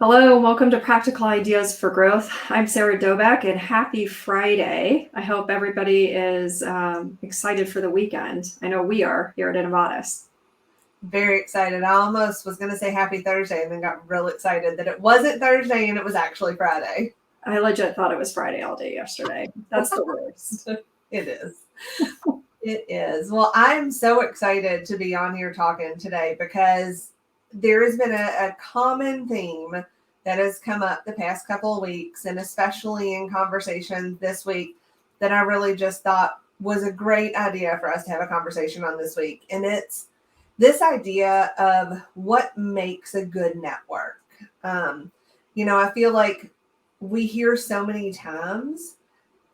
Hello, and welcome to Practical Ideas for Growth. I'm Sarah Dobek, and happy Friday. I hope everybody is excited for the weekend. I know we are here at Innovatus. Very excited. I almost was going to say happy Thursday and then got real excited that it wasn't Thursday and it was actually Friday. I legit thought it was Friday all day yesterday. That's the worst. It is. It is. Well, I'm so excited to be on here talking today because there has been a common theme that has come up the past couple of weeks, and especially in conversations this week, that I really just thought was a great idea for us to have a conversation on this week. And it's this idea of what makes a good network. I feel like we hear so many times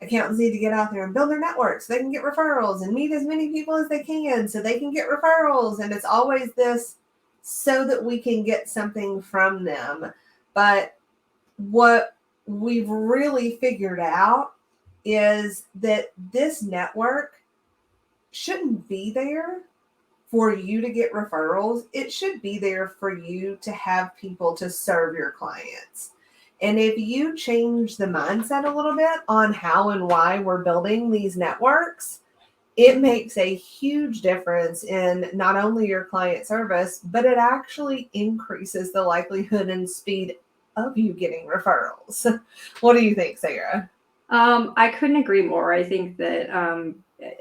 accountants need to get out there and build their networks so they can get referrals and meet as many people as they can so they can get referrals. And it's always this so that we can get something from them. But what we've really figured out is that this network shouldn't be there for you to get referrals. It should be there for you to have people to serve your clients. And if you change the mindset a little bit on how and why we're building these networks, it makes a huge difference in not only your client service, but it actually increases the likelihood and speed of you getting referrals. What do you think, Sarah? I couldn't agree more. I think that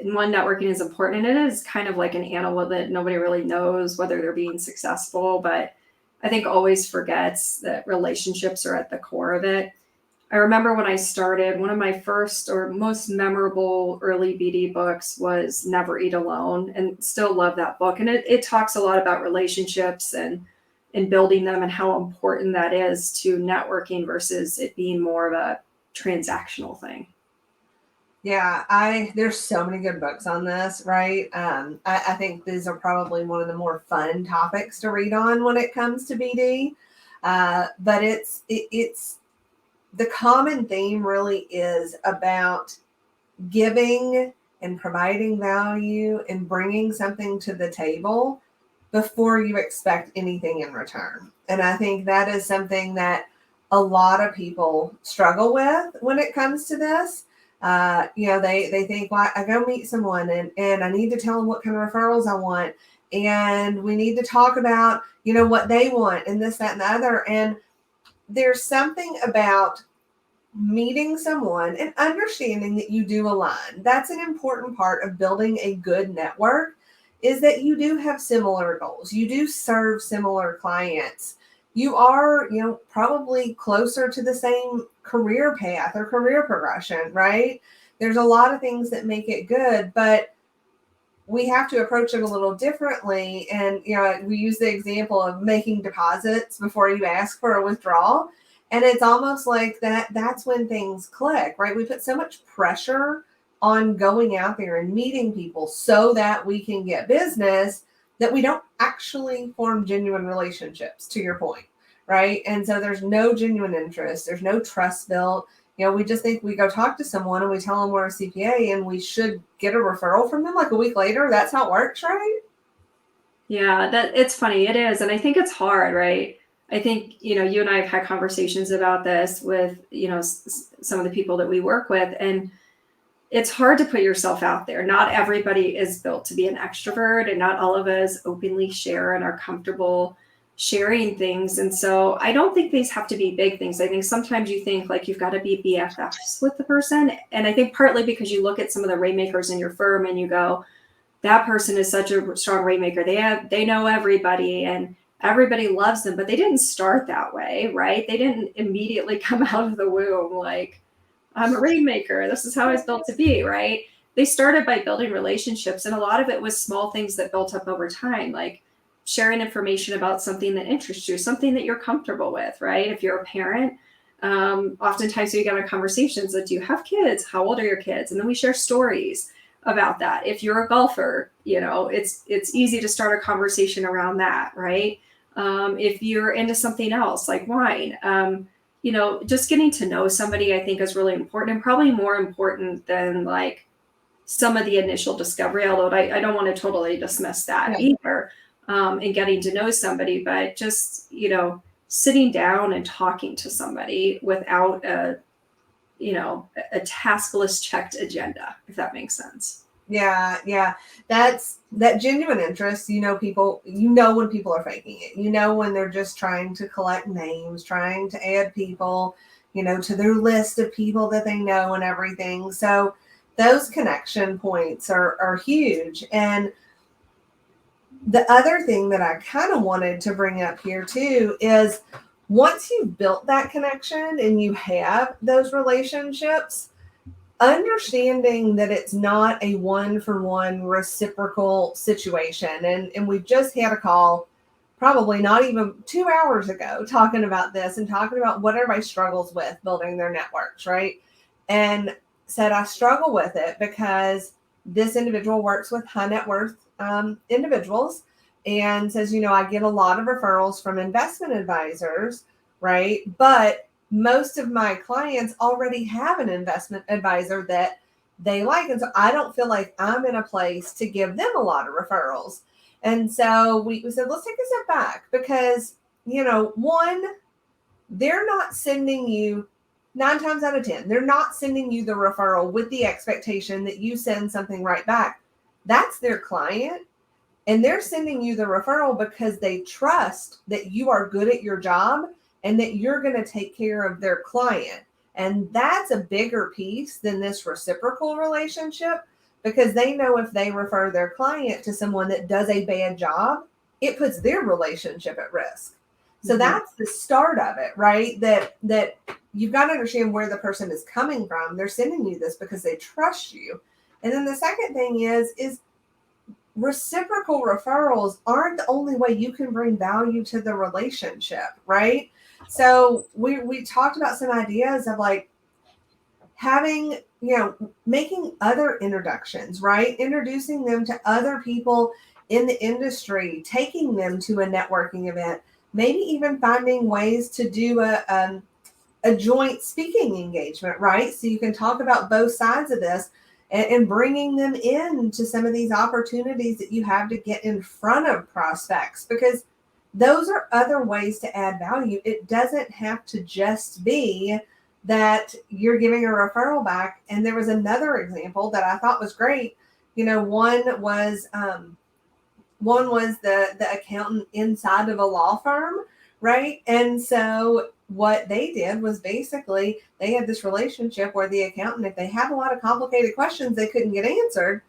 networking is important, and it is kind of like an animal that nobody really knows whether they're being successful, but I think always forgets that relationships are at the core of it. I remember when I started, one of my first or most memorable early BD books was Never Eat Alone, and still love that book. And it talks a lot about relationships and building them and how important that is to networking versus it being more of a transactional thing. Yeah, there's so many good books on this, right? I think these are probably one of the more fun topics to read on when it comes to BD. But it's the common theme really is about giving and providing value and bringing something to the table before you expect anything in return. And I think that is something that a lot of people struggle with when it comes to this. They think, well, I go meet someone and I need to tell them what kind of referrals I want. And we need to talk about, what they want and this, that, and the other. And there's something about meeting someone and understanding that you do align. That's an important part of building a good network, is that you do have similar goals. You do serve similar clients. You are, probably closer to the same career path or career progression, right? There's a lot of things that make it good, but we have to approach it a little differently. And, we use the example of making deposits before you ask for a withdrawal. And it's almost like that's when things click, right? We put so much pressure on going out there and meeting people so that we can get business that we don't actually form genuine relationships, to your point, right? And so there's no genuine interest. There's no trust built. We just think we go talk to someone and we tell them we're a CPA and we should get a referral from them like a week later. That's how it works, right? Yeah, it's funny. It is. And I think it's hard, right? I think, you and I have had conversations about this with, some of the people that we work with, and it's hard to put yourself out there. Not everybody is built to be an extrovert, and not all of us openly share and are comfortable sharing things. And so I don't think these have to be big things. I think sometimes you think like you've got to be BFFs with the person. And I think partly because you look at some of the rainmakers in your firm and you go, that person is such a strong rainmaker. They know everybody and everybody loves them, but they didn't start that way, right? They didn't immediately come out of the womb like, I'm a rainmaker. This is how I was built to be, right? They started by building relationships, and a lot of it was small things that built up over time, like sharing information about something that interests you, something that you're comfortable with, right? If you're a parent, oftentimes we get on conversations that, do you have kids? How old are your kids? And then we share stories about that. If you're a golfer, it's easy to start a conversation around that, right? If you're into something else like wine, just getting to know somebody, I think, is really important, and probably more important than like some of the initial discovery, although I don't want to totally dismiss that either, in getting to know somebody, but just, sitting down and talking to somebody without a task list checked agenda, if that makes sense. Yeah, yeah. That's that genuine interest. You know when people are faking it. You know when they're just trying to collect names, trying to add people, to their list of people that they know and everything. So those connection points are huge. And the other thing that I kind of wanted to bring up here too is once you've built that connection and you have those relationships, understanding that it's not a one-for-one reciprocal situation. And we've just had a call probably not even 2 hours ago talking about this and talking about what everybody struggles with building their networks, right? And said, I struggle with it because this individual works with high net worth individuals and says, I get a lot of referrals from investment advisors, right? But most of my clients already have an investment advisor that they like. And so I don't feel like I'm in a place to give them a lot of referrals. And so we said, let's take a step back because, one, they're not sending you 9 times out of 10, they're not sending you the referral with the expectation that you send something right back. That's their client. And they're sending you the referral because they trust that you are good at your job and that you're going to take care of their client. And that's a bigger piece than this reciprocal relationship because they know if they refer their client to someone that does a bad job, it puts their relationship at risk. So that's the start of it, right? That you've got to understand where the person is coming from. They're sending you this because they trust you. And then the second thing is reciprocal referrals aren't the only way you can bring value to the relationship, right? So we talked about some ideas of like having, making other introductions, right? Introducing them to other people in the industry, taking them to a networking event, maybe even finding ways to do a joint speaking engagement, right? So you can talk about both sides of this and bringing them in to some of these opportunities that you have to get in front of prospects, because those are other ways to add value. It doesn't have to just be that you're giving a referral back. And there was another example that I thought was great. One was the accountant inside of a law firm, right? And so what they did was basically they had this relationship where the accountant, if they had a lot of complicated questions they couldn't get answered,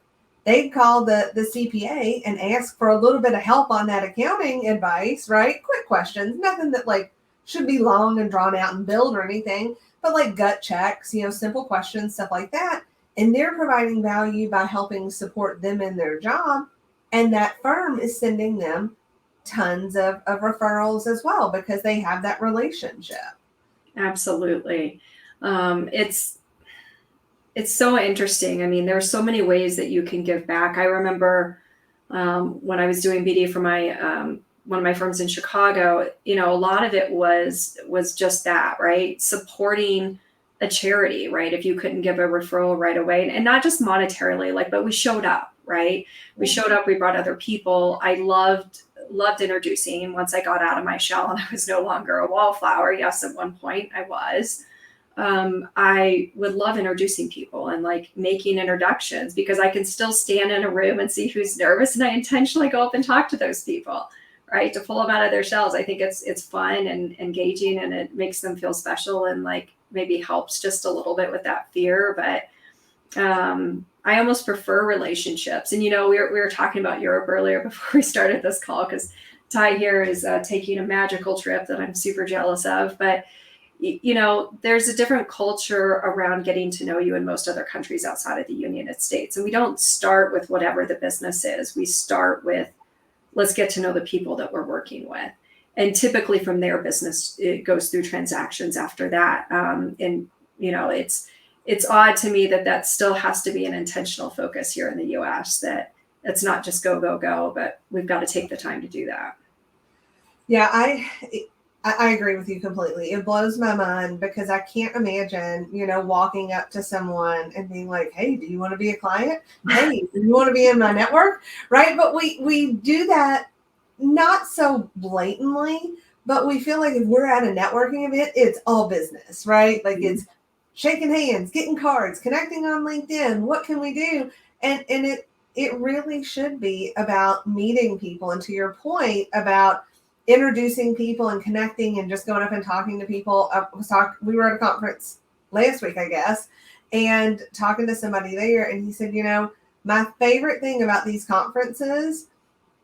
they'd call the CPA and ask for a little bit of help on that accounting advice, right? Quick questions, nothing that like should be long and drawn out and billed or anything, but like gut checks, simple questions, stuff like that. And they're providing value by helping support them in their job. And that firm is sending them tons of referrals as well because they have that relationship. Absolutely. It's so interesting. I mean, there are so many ways that you can give back. I remember when I was doing BD for my one of my firms in Chicago, a lot of it was just that, right? Supporting a charity, right? If you couldn't give a referral right away, and not just monetarily, but we showed up, right? We showed up, we brought other people. I loved introducing once I got out of my shell and I was no longer a wallflower. Yes, at one point I was. I would love introducing people and making introductions because I can still stand in a room and see who's nervous, and I intentionally go up and talk to those people, right? To pull them out of their shells. I think it's fun and engaging, and it makes them feel special and maybe helps just a little bit with that fear. But I almost prefer relationships. And, we were talking about Europe earlier before we started this call, because Ty here is taking a magical trip that I'm super jealous of. But, there's a different culture around getting to know you in most other countries outside of the United States. And we don't start with whatever the business is. We start with, let's get to know the people that we're working with. And typically from their business, it goes through transactions after that. And, it's odd to me that still has to be an intentional focus here in the US, that it's not just go, go, go, but we've got to take the time to do that. Yeah, I agree with you completely. It blows my mind because I can't imagine, walking up to someone and being like, hey, do you want to be a client? Hey, do you want to be in my network? Right. But we do that not so blatantly, But we feel like if we're at a networking event, it's all business, right? Like Mhm. it's shaking hands, getting cards, connecting on LinkedIn. What can we do? And it really should be about meeting people. And to your point about introducing people and connecting and just going up and talking to people. We were at a conference last week, I guess, and talking to somebody there, and he said, my favorite thing about these conferences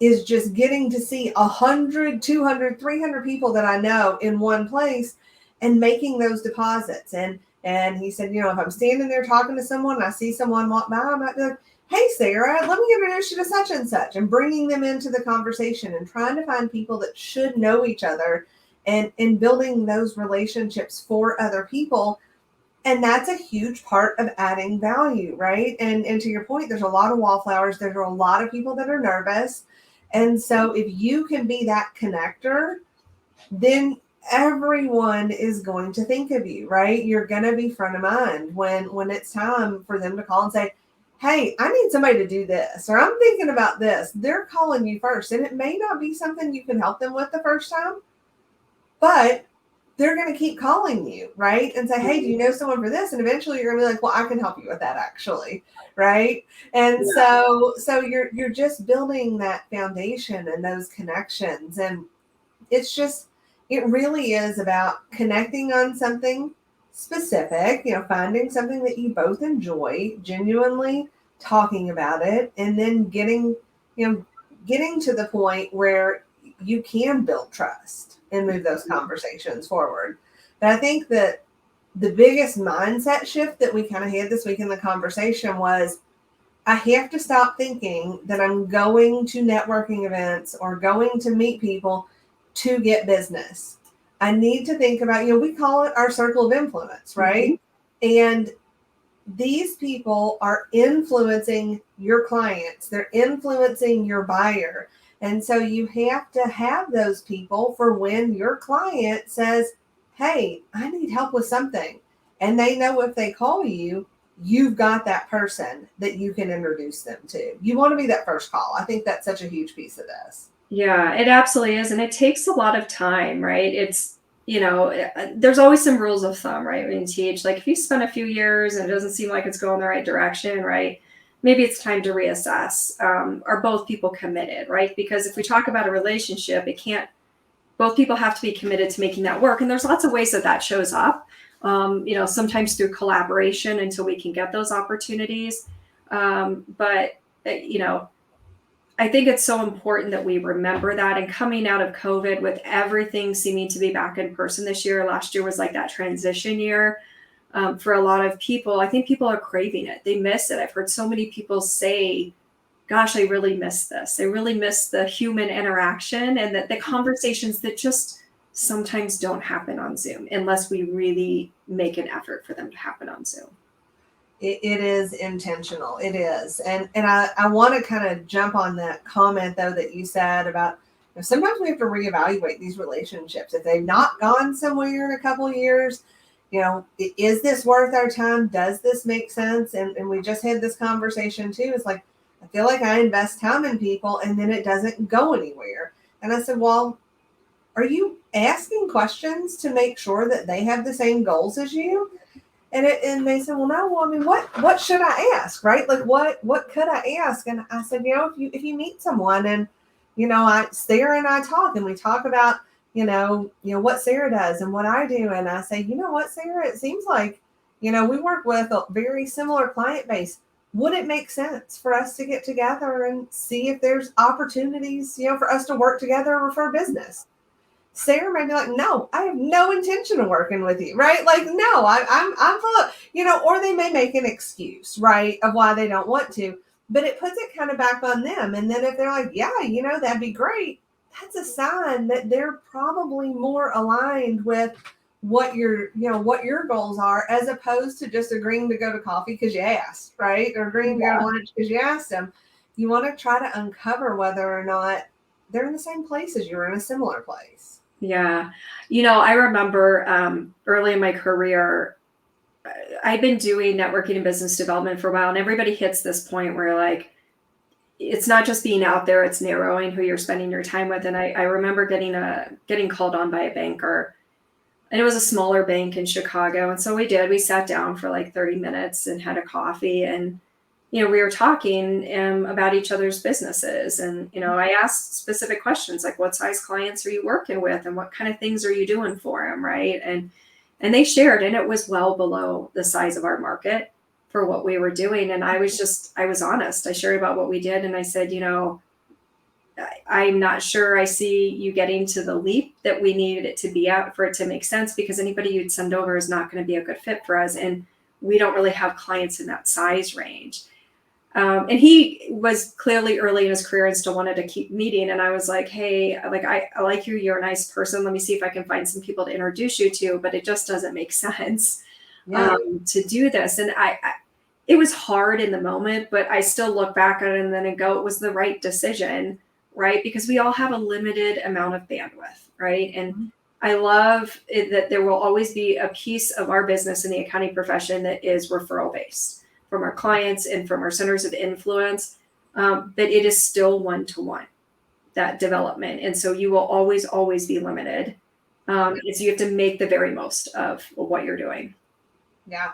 is just getting to see 100, 200, 300 people that I know in one place and making those deposits. And he said, if I'm standing there talking to someone and I see someone walk by, I might be like, hey, Sarah, let me introduce you to such and such, and bringing them into the conversation and trying to find people that should know each other and building those relationships for other people. And that's a huge part of adding value, right? And to your point, there's a lot of wallflowers. There's a lot of people that are nervous. And so if you can be that connector, then everyone is going to think of you, right? You're going to be front of mind when it's time for them to call and say, hey, I need somebody to do this, or I'm thinking about this. They're calling you first. And it may not be something you can help them with the first time, but they're going to keep calling you, right? And say, hey, do you know someone for this? And eventually you're going to be like, well, I can help you with that actually, right? And Yeah. so you're just building that foundation and those connections. And it really is about connecting on something specific, finding something that you both enjoy, genuinely talking about it, and then getting to the point where you can build trust and move those conversations forward. But I think that the biggest mindset shift that we kind of had this week in the conversation was I have to stop thinking that I'm going to networking events or going to meet people to get business. I need to think about, we call it our circle of influence, Mhm. right? And these people are influencing your clients, they're influencing your buyer. And so you have to have those people for when your client says, hey, I need help with something. And they know if they call you, you've got that person that you can introduce them to. You want to be that first call. I think that's such a huge piece of this. Yeah, it absolutely is, and it takes a lot of time, right? There's always some rules of thumb, right? When you teach, like if you spend a few years and it doesn't seem like it's going the right direction, right? Maybe it's time to reassess. Are both people committed, right? Because if we talk about a relationship, it can't. Both people have to be committed to making that work, and there's lots of ways that that shows up. Sometimes through collaboration until we can get those opportunities. But you know, I think it's so important that we remember that. And coming out of COVID with everything seeming to be back in person this year, last year was like that transition year for a lot of people. I think people are craving it. They miss it. I've heard so many people say, gosh, I really miss this. I really miss the human interaction and the conversations that just sometimes don't happen on Zoom unless we really make an effort for them to happen on Zoom. It is intentional. It is. And I want to kind of jump on that comment though that you said about sometimes we have to reevaluate these relationships. If they've not gone somewhere in a couple of years, is this worth our time? Does this make sense? And we just had this conversation too. It's like, I feel like I invest time in people and then it doesn't go anywhere. And I said, well, are you asking questions to make sure that they have the same goals as you? And they said, well, no, well, I mean, what should I ask, right? Like, what could I ask? And I said, if you meet someone and, Sarah and I talk and we talk about, what Sarah does and what I do. And I say, you know what, Sarah, it seems like, we work with a very similar client base. Would it make sense for us to get together and see if there's opportunities, for us to work together or refer business? Sarah might be like, no, I have no intention of working with you, right? Like, no, I'm full of, or they may make an excuse, right, of why they don't want to, but it puts it kind of back on them. And then if they're like, yeah, that'd be great, that's a sign that they're probably more aligned with what your goals are, as opposed to just agreeing to go to coffee because you asked, right? Or agreeing to go to lunch because you asked them. You want to try to uncover whether or not they're in the same place as you or in a similar place. Yeah. I remember early in my career, I've been doing networking and business development for a while, and everybody hits this point where like, it's not just being out there, it's narrowing who you're spending your time with. And I remember getting called on by a banker, and it was a smaller bank in Chicago. And so we sat down for like 30 minutes and had a coffee, and, we were talking about each other's businesses. And, I asked specific questions like, what size clients are you working with? And what kind of things are you doing for them? Right. And they shared, and it was well below the size of our market for what we were doing. And I was honest. I shared about what we did. And I said, I'm not sure I see you getting to the leap that we needed it to be at for it to make sense, because anybody you'd send over is not going to be a good fit for us. And we don't really have clients in that size range. And he was clearly early in his career and still wanted to keep meeting. And I was like, hey, like, I like you. You're a nice person. Let me see if I can find some people to introduce you to, but it just doesn't make sense to do this. And it was hard in the moment, but I still look back at it and then go, it was the right decision, right? Because we all have a limited amount of bandwidth, right? And I love it that there will always be a piece of our business in the accounting profession that is referral based from our clients and from our centers of influence, but it is still one-to-one, that development. And so you will always be limited. So you have to make the very most of what you're doing. Yeah.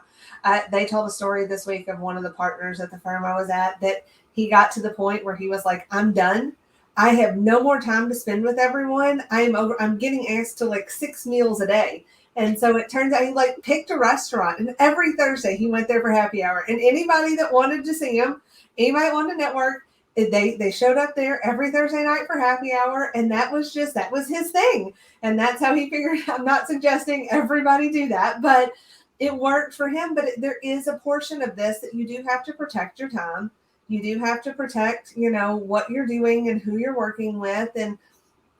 They told a story this week of one of the partners at the firm I was at, that he got to the point where he was like, I'm done. I have no more time to spend with everyone. I'm getting asked to like 6 meals a day. And so it turns out he like picked a restaurant, and every Thursday he went there for happy hour. And anybody that wanted to see him, anybody wanted to network, they showed up there every Thursday night for happy hour. And that was his thing. And that's how he figured. I'm not suggesting everybody do that, but it worked for him. But there is a portion of this that you do have to protect your time. You do have to protect, what you're doing and who you're working with. And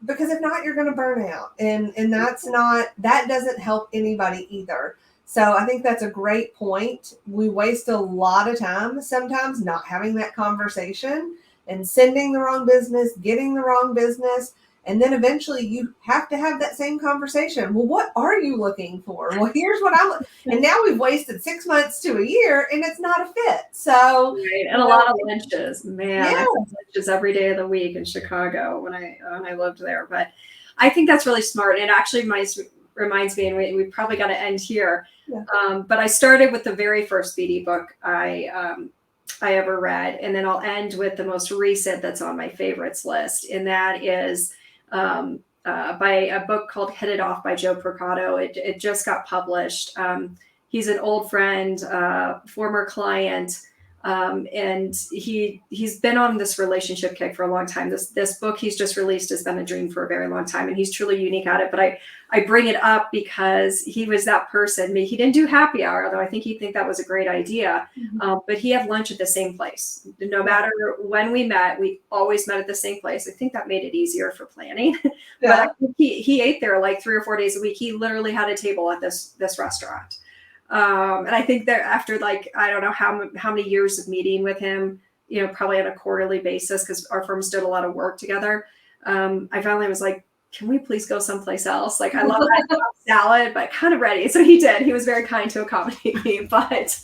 because if not, you're going to burn out. And that doesn't help anybody either. So I think that's a great point. We waste a lot of time sometimes not having that conversation and sending the wrong business, getting the wrong business. And then eventually you have to have that same conversation. Well, what are you looking for? Well, here's what and now we've wasted 6 months to a year and it's not a fit. So, right. And a lot of lunches, man, I had lunches every day of the week in Chicago when I lived there. But I think that's really smart. And it actually reminds me, and we probably got to end here. Yeah. But I started with the very first BD book I ever read. And then I'll end with the most recent that's on my favorites list. And that is by a book called Hit It Off by Joe Percato. It just got published. He's an old friend, former client, and he's been on this relationship kick for a long time. This book he's just released has been a dream for a very long time, and he's truly unique at it. But I bring it up because he was that person. He didn't do happy hour, although I think he'd think that was a great idea. But he had lunch at the same place. No matter when we met, we always met at the same place. I think that made it easier for planning. Yeah. But he ate there like 3 or 4 days a week. He literally had a table at this restaurant. And I think that after I don't know how many years of meeting with him, probably on a quarterly basis, because our firms did a lot of work together. I finally was like, can we please go someplace else? Like, I love that salad, but kind of ready. So he did. He was very kind to accommodate me, but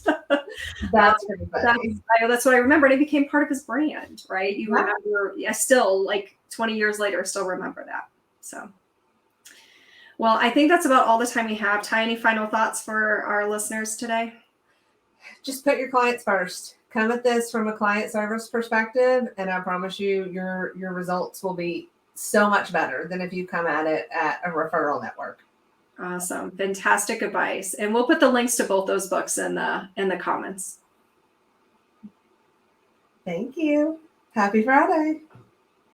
that's pretty funny. That's what I remember. And it became part of his brand, right? You remember, I still 20 years later, still remember that. So. Well, I think that's about all the time we have. Ty, any final thoughts for our listeners today? Just put your clients first. Come at this from a client service perspective, and I promise you, your results will be so much better than if you come at it at a referral network. Awesome. Fantastic advice. And we'll put the links to both those books in the comments. Thank you. Happy Friday.